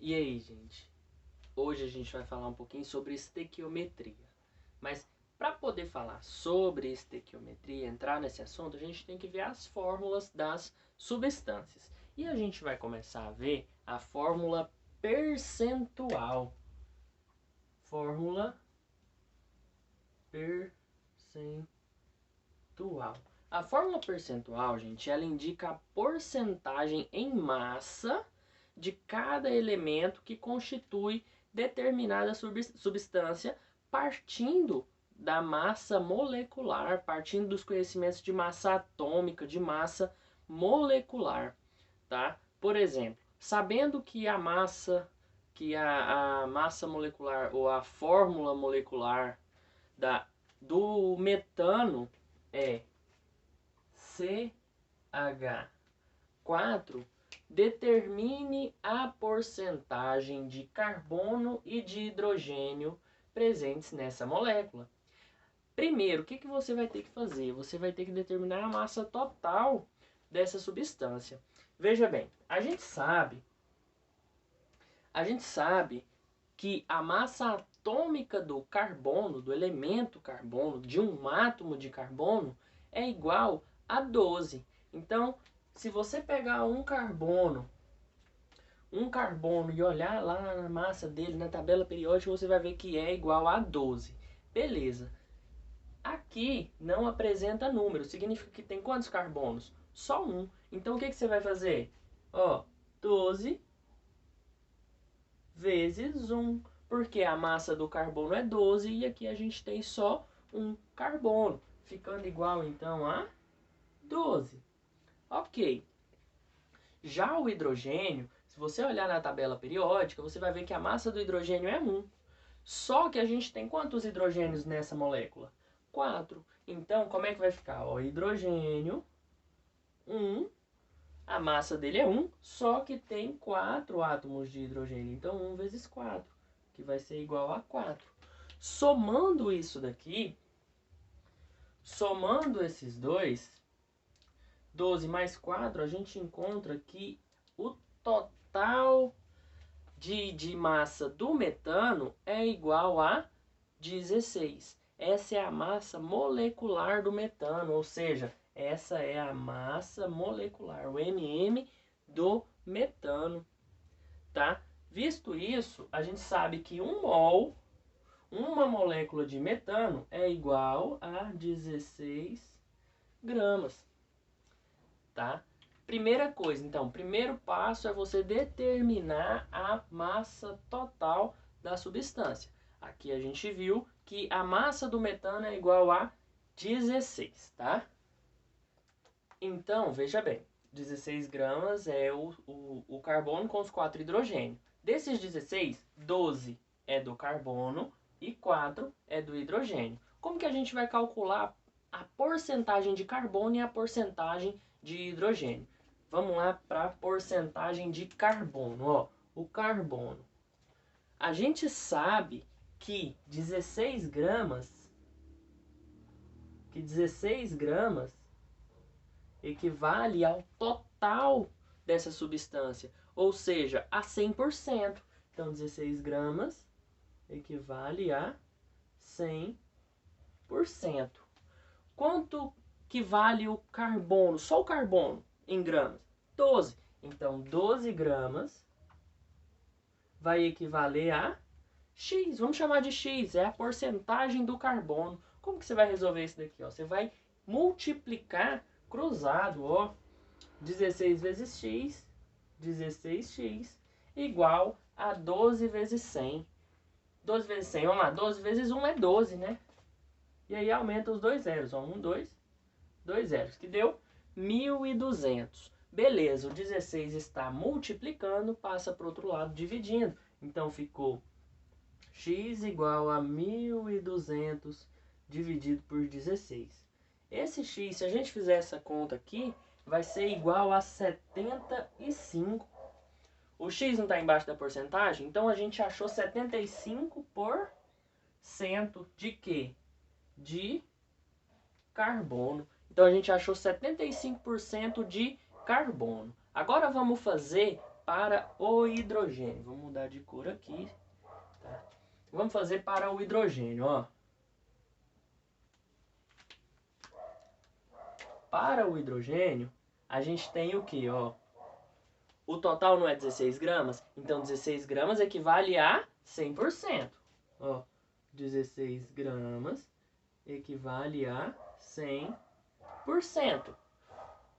E aí, gente? Hoje a gente vai falar um pouquinho sobre estequiometria. Mas para poder falar sobre estequiometria, entrar nesse assunto, a gente tem que ver as fórmulas das substâncias. E a gente vai começar a ver a fórmula percentual. Fórmula percentual. A fórmula percentual, gente, ela indica a porcentagem em massa de cada elemento que constitui determinada substância, partindo da massa molecular, partindo dos conhecimentos de massa atômica, de massa molecular, tá? Por exemplo, sabendo que a massa molecular ou a fórmula molecular do metano é CH4, determine a porcentagem de carbono e de hidrogênio presentes nessa molécula. Primeiro, o que você vai ter que fazer? Você vai ter que determinar a massa total dessa substância. Veja bem, a gente sabe que a massa atômica do carbono, do elemento carbono, de um átomo de carbono, é igual a 12. Então, se você pegar um carbono e olhar lá na massa dele, na tabela periódica, você vai ver que é igual a 12. Beleza. Aqui não apresenta número, significa que tem quantos carbonos? Só um. Então o que você vai fazer? 12 vezes 1, porque a massa do carbono é 12 e aqui a gente tem só um carbono, ficando igual então a 12. Ok. Já o hidrogênio, se você olhar na tabela periódica, você vai ver que a massa do hidrogênio é 1. Só que a gente tem quantos hidrogênios nessa molécula? 4. Então, como é que vai ficar? Hidrogênio 1, a massa dele é 1, só que tem 4 átomos de hidrogênio. Então, 1 vezes 4, que vai ser igual a 4. Somando isso daqui, somando esses dois, 12 mais 4, a gente encontra que o total de massa do metano é igual a 16. Essa é a massa molecular do metano, ou seja, essa é a massa molecular, o MM do metano, tá? Visto isso, a gente sabe que uma molécula de metano é igual a 16 gramas, tá? Primeira coisa, então, primeiro passo é você determinar a massa total da substância. Aqui a gente viu que a massa do metano é igual a 16, tá? Então, veja bem, 16 gramas é o carbono com os 4 hidrogênios. Desses 16, 12 é do carbono e 4 é do hidrogênio. Como que a gente vai calcular a porcentagem de carbono e a porcentagem de hidrogênio? Vamos lá para a porcentagem de carbono. O carbono. A gente sabe que 16 gramas equivale ao total dessa substância, ou seja, a 100%. Então, 16 gramas equivale a 100%. Quanto que vale o carbono, só o carbono, em gramas? 12. Então, 12 gramas vai equivaler a X. Vamos chamar de X, é a porcentagem do carbono. Como que você vai resolver isso daqui? Você vai multiplicar cruzado, 16 vezes X, 16x, igual a 12 vezes 100. 12 vezes 100, vamos lá, 12 vezes 1 é 12, né? E aí aumenta os dois zeros, 1, 2, 2 zeros, que deu 1.200. Beleza, o 16 está multiplicando, passa para o outro lado dividindo. Então ficou x igual a 1.200 dividido por 16. Esse x, se a gente fizer essa conta aqui, vai ser igual a 75. O x não está embaixo da porcentagem? Então a gente achou 75% de quê? De carbono. Então a gente achou 75% de carbono. Agora vamos fazer para o hidrogênio. Vamos mudar de cor aqui. Tá? Vamos fazer para o hidrogênio, ó. Para o hidrogênio, a gente tem o que, ó? O total não é 16 gramas? Então, 16 gramas equivale a 100%. Ó, 16 gramas equivale a 100%.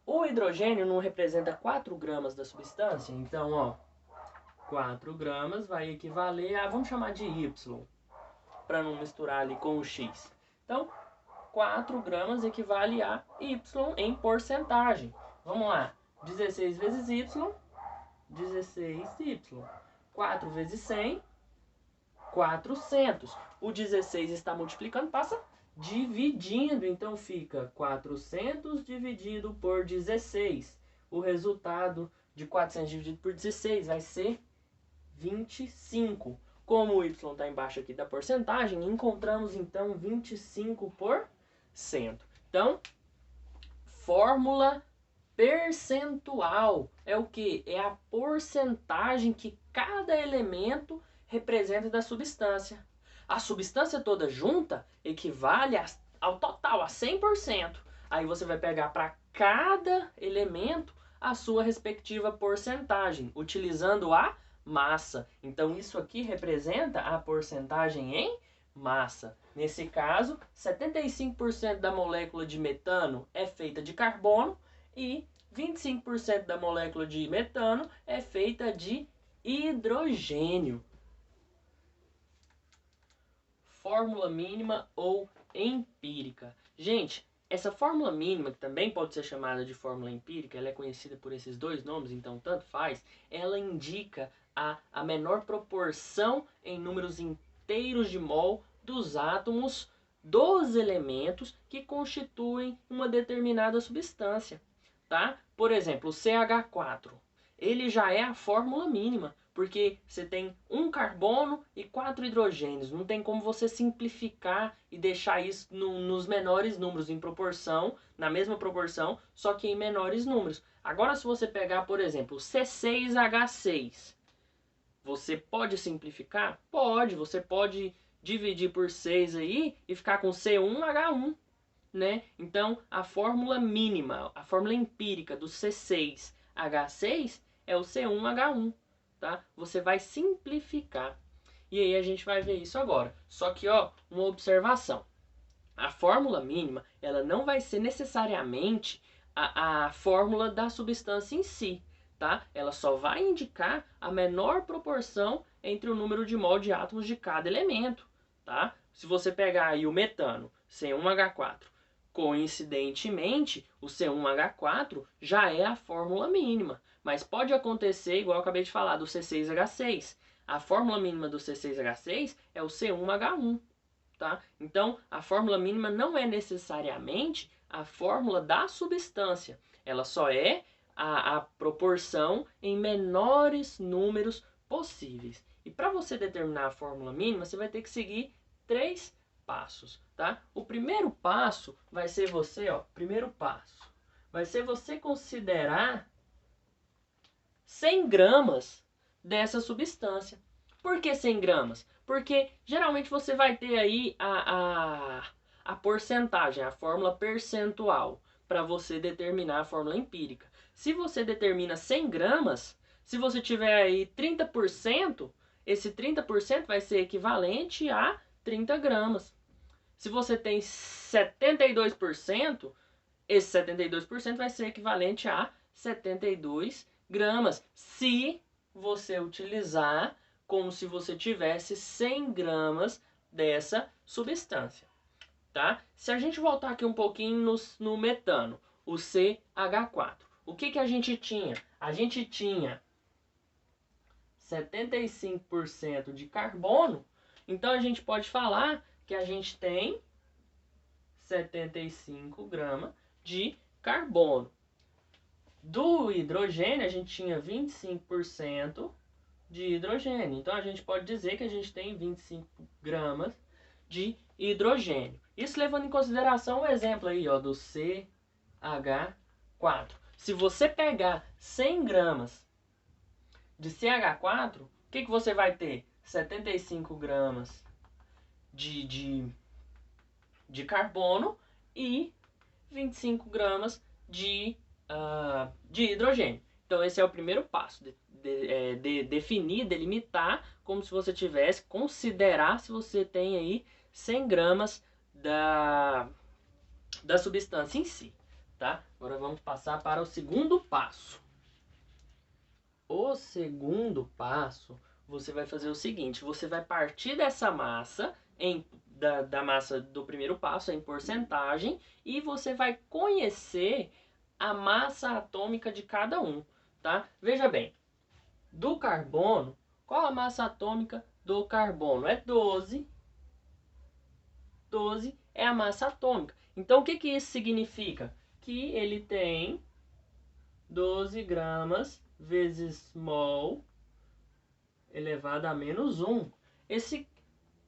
O hidrogênio não representa 4 gramas da substância? Então, ó, 4 gramas vai equivaler a, vamos chamar de Y, para não misturar ali com o X. Então, 4 gramas equivale a Y em porcentagem. Vamos lá, 16 vezes Y, 16Y. 4 vezes 100, 400. O 16 está multiplicando, passa dividindo. Então fica 400 dividido por 16. O resultado de 400 dividido por 16 vai ser 25. Como o Y está embaixo aqui da porcentagem, encontramos então 25%. Então, fórmula percentual é o que? É a porcentagem que cada elemento representa da substância. A substância toda junta equivale ao total, a 100%. Aí você vai pegar para cada elemento a sua respectiva porcentagem, utilizando a massa. Então isso aqui representa a porcentagem em massa. Nesse caso, 75% da molécula de metano é feita de carbono e 25% da molécula de metano é feita de hidrogênio. Fórmula mínima ou empírica. Gente, essa fórmula mínima, que também pode ser chamada de fórmula empírica, ela é conhecida por esses dois nomes, então tanto faz, ela indica a menor proporção em números inteiros de mol dos átomos dos elementos que constituem uma determinada substância. Tá? Por exemplo, o CH4, ele já é a fórmula mínima, porque você tem um carbono e 4 hidrogênios. Não tem como você simplificar e deixar isso nos menores números, em proporção, na mesma proporção, só que em menores números. Agora, se você pegar, por exemplo, o C6H6, você pode simplificar? Pode, você pode dividir por 6 aí e ficar com C1H1. Né? Então, a fórmula mínima, a fórmula empírica do C6H6 é o C1H1, tá? Você vai simplificar. E aí a gente vai ver isso agora. Só que, ó, uma observação. A fórmula mínima, ela não vai ser necessariamente a fórmula da substância em si, tá? Ela só vai indicar a menor proporção entre o número de mol de átomos de cada elemento, tá? Se você pegar aí o metano, C1H4, coincidentemente, o C1H4 já é a fórmula mínima. Mas pode acontecer, igual eu acabei de falar, do C6H6. A fórmula mínima do C6H6 é o C1H1. Tá? Então, a fórmula mínima não é necessariamente a fórmula da substância. Ela só é a proporção em menores números possíveis. E para você determinar a fórmula mínima, você vai ter que seguir 3 passos, tá? O primeiro passo vai ser você, ó, primeiro passo, vai ser você considerar 100 gramas dessa substância. Por que 100 gramas? Porque geralmente você vai ter aí a porcentagem, a fórmula percentual, para você determinar a fórmula empírica. Se você determina 100 gramas, se você tiver aí 30%, esse 30% vai ser equivalente a 30 gramas. Se você tem 72%, esse 72% vai ser equivalente a 72 gramas. Se você utilizar como se você tivesse 100 gramas dessa substância. Tá? Se a gente voltar aqui um pouquinho no metano, o CH4. O que a gente tinha? A gente tinha 75% de carbono. Então a gente pode falar que a gente tem 75 gramas de carbono. Do hidrogênio, a gente tinha 25% de hidrogênio. Então a gente pode dizer que a gente tem 25 gramas de hidrogênio. Isso levando em consideração o exemplo aí, ó, do CH4. Se você pegar 100 gramas de CH4, o que você vai ter? 75 gramas de carbono e 25 gramas de hidrogênio. Então, esse é o primeiro passo, definir, delimitar, como se você tivesse, considerar se você tem aí 100 gramas da substância em si. Tá? Agora vamos passar para o segundo passo. O segundo passo, você vai fazer o seguinte, você vai partir dessa massa, da massa do primeiro passo, em porcentagem, e você vai conhecer a massa atômica de cada um, tá? Veja bem, do carbono, qual a massa atômica do carbono? É 12. 12 é a massa atômica. Então, o que isso significa? Que ele tem 12 gramas vezes mol elevado a menos 1. Esse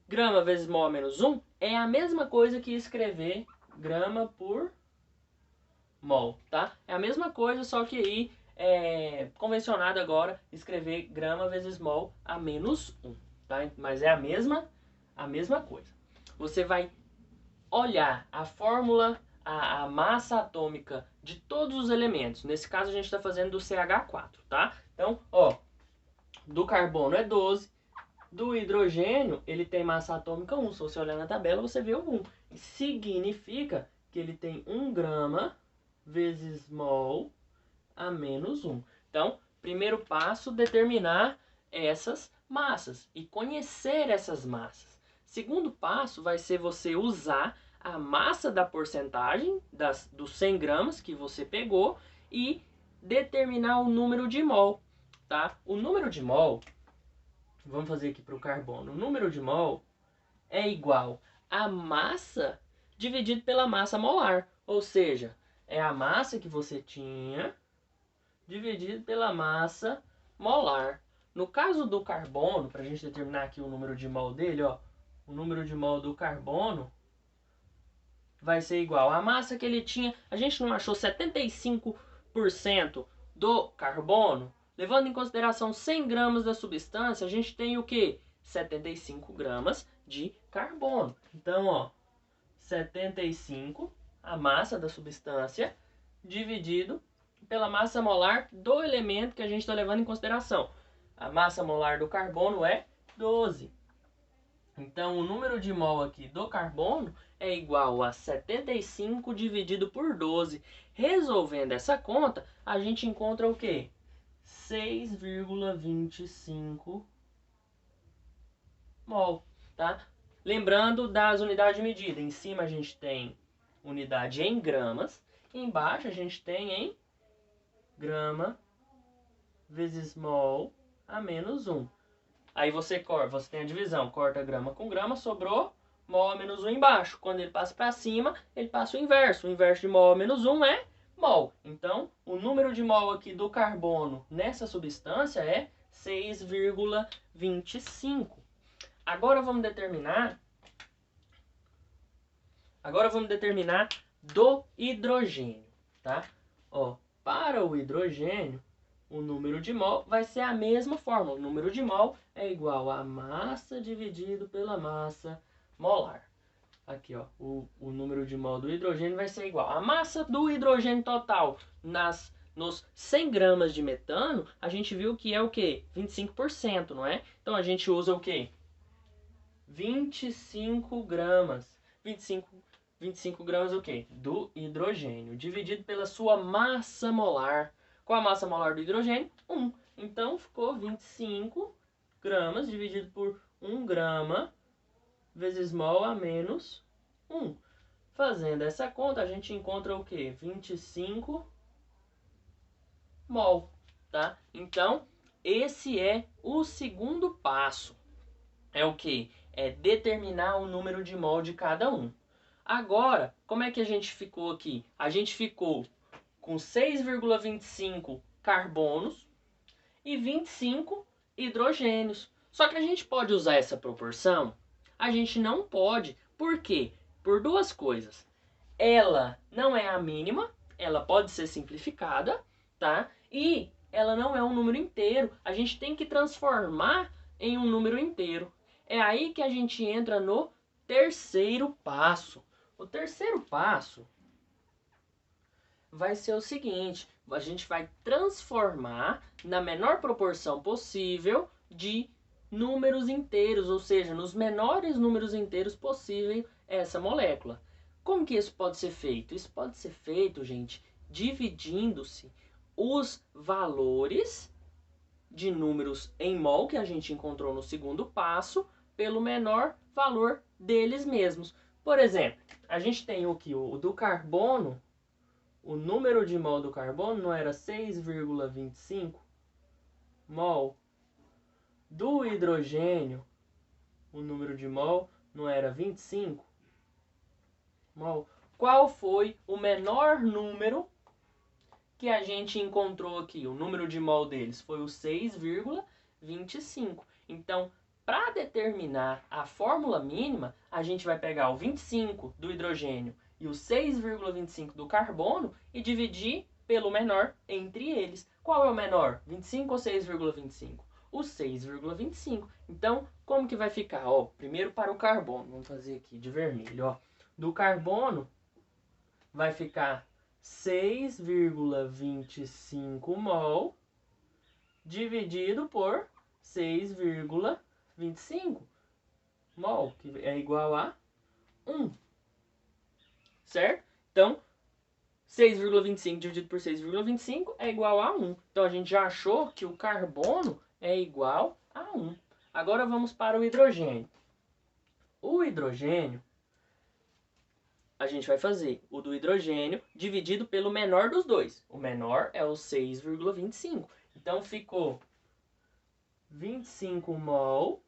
grama vezes mol a menos 1 é a mesma coisa que escrever grama por mol, tá? É a mesma coisa, só que aí é convencionado agora escrever grama vezes mol a menos 1, tá? Mas é a mesma coisa. Você vai olhar a fórmula, a massa atômica de todos os elementos. Nesse caso a gente está fazendo do CH4, tá? Então, ó, do carbono é 12, do hidrogênio ele tem massa atômica 1. Se você olhar na tabela, você vê o 1. Significa que ele tem 1 grama vezes mol a menos 1. Então, primeiro passo, determinar essas massas e conhecer essas massas. Segundo passo vai ser você usar a massa da porcentagem dos 100 gramas que você pegou e determinar o número de mol, tá? O número de mol, vamos fazer aqui para o carbono, o número de mol é igual a massa dividido pela massa molar, ou seja, é a massa que você tinha dividido pela massa molar. No caso do carbono, para a gente determinar aqui o número de mol dele, ó, o número de mol do carbono vai ser igual à massa que ele tinha. A gente não achou 75% do carbono? Levando em consideração 100 gramas da substância, a gente tem o que? 75 gramas de carbono. Então, ó, 75, a massa da substância, dividido pela massa molar do elemento que a gente está levando em consideração. A massa molar do carbono é 12. Então, o número de mol aqui do carbono é igual a 75 dividido por 12. Resolvendo essa conta, a gente encontra o quê? 6,25 mol, tá? Lembrando das unidades de medida. Em cima a gente tem unidade em gramas. Embaixo a gente tem em grama vezes mol a menos 1. Aí você tem a divisão, corta grama com grama, sobrou mol a menos 1 embaixo. Quando ele passa para cima, ele passa o inverso. O inverso de mol a menos 1 é mol. Então, o número de mol aqui do carbono nessa substância é 6,25. Agora vamos determinar do hidrogênio, tá? Ó, para o hidrogênio, o número de mol vai ser a mesma fórmula. O número de mol é igual a massa dividido pela massa molar. Aqui, ó, o número de mol do hidrogênio vai ser igual. A massa do hidrogênio total nos 100 gramas de metano, a gente viu que é o quê? 25%, não é? Então, a gente usa o quê? 25 gramas. 25 gramas o quê? Do hidrogênio, dividido pela sua massa molar. Qual a massa molar do hidrogênio? 1. Então, ficou 25 gramas dividido por 1 grama vezes mol a menos 1. Fazendo essa conta, a gente encontra o quê? 25 mol, tá? Então, esse é o segundo passo. É o quê? É determinar o número de mol de cada um. Agora, como é que a gente ficou aqui? A gente ficou com 6,25 carbonos e 25 hidrogênios. Só que a gente pode usar essa proporção? A gente não pode. Por quê? Por duas coisas. Ela não é a mínima, ela pode ser simplificada, tá? E ela não é um número inteiro. A gente tem que transformar em um número inteiro. É aí que a gente entra no terceiro passo. O terceiro passo vai ser o seguinte: a gente vai transformar na menor proporção possível de números inteiros, ou seja, nos menores números inteiros possíveis essa molécula. Como que isso pode ser feito? Isso pode ser feito, gente, dividindo-se os valores de números em mol que a gente encontrou no segundo passo pelo menor valor deles mesmos. Por exemplo, a gente tem o do carbono, o número de mol do carbono não era 6,25 mol. Do hidrogênio, o número de mol não era 25 mol. Qual foi o menor número que a gente encontrou aqui? O número de mol deles foi o 6,25. Então, para determinar a fórmula mínima, a gente vai pegar o 25 do hidrogênio e o 6,25 do carbono e dividir pelo menor entre eles. Qual é o menor? 25 ou 6,25? O 6,25. Então, como que vai ficar? Ó, primeiro para o carbono. Vamos fazer aqui de vermelho. Ó. Do carbono vai ficar 6,25 mol dividido por 6,25 mol, que é igual a 1. Certo? Então, 6,25 dividido por 6,25 é igual a 1. Então, a gente já achou que o carbono é igual a 1. Agora, vamos para o hidrogênio. O hidrogênio, a gente vai fazer o do hidrogênio dividido pelo menor dos dois. O menor é o 6,25. Então, ficou 25 mol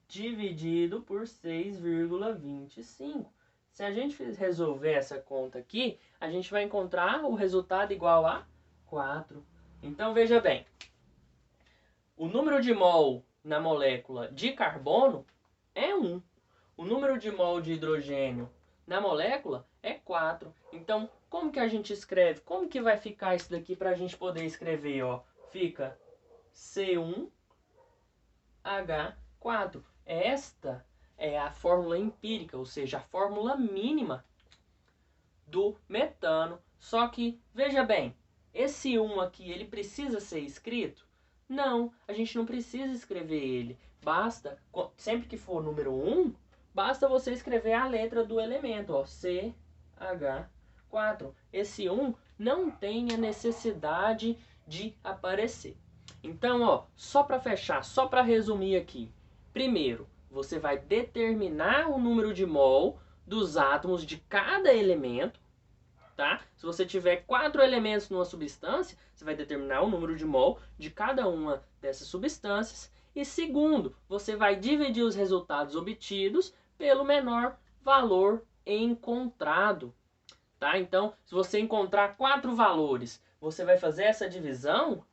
dividido por 6,25. Se a gente resolver essa conta aqui, a gente vai encontrar o resultado igual a 4. Então, veja bem. O número de mol na molécula de carbono é 1. O número de mol de hidrogênio na molécula é 4. Então, como que a gente escreve? Como que vai ficar isso daqui para a gente poder escrever? Ó? Fica C1H4. Esta é a fórmula empírica, ou seja, a fórmula mínima do metano. Só que, veja bem, esse 1 aqui, ele precisa ser escrito? Não, a gente não precisa escrever ele. Basta, sempre que for número 1, basta você escrever a letra do elemento, ó, CH4. Esse 1 não tem a necessidade de aparecer. Então, ó, só para fechar, só para resumir aqui. Primeiro, você vai determinar o número de mol dos átomos de cada elemento, tá? Se você tiver 4 elementos numa substância, você vai determinar o número de mol de cada uma dessas substâncias. E segundo, você vai dividir os resultados obtidos pelo menor valor encontrado, tá? Então, se você encontrar 4 valores, você vai fazer essa divisão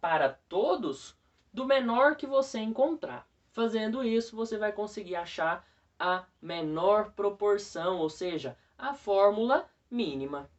para todos do menor que você encontrar. Fazendo isso, você vai conseguir achar a menor proporção, ou seja, a fórmula mínima.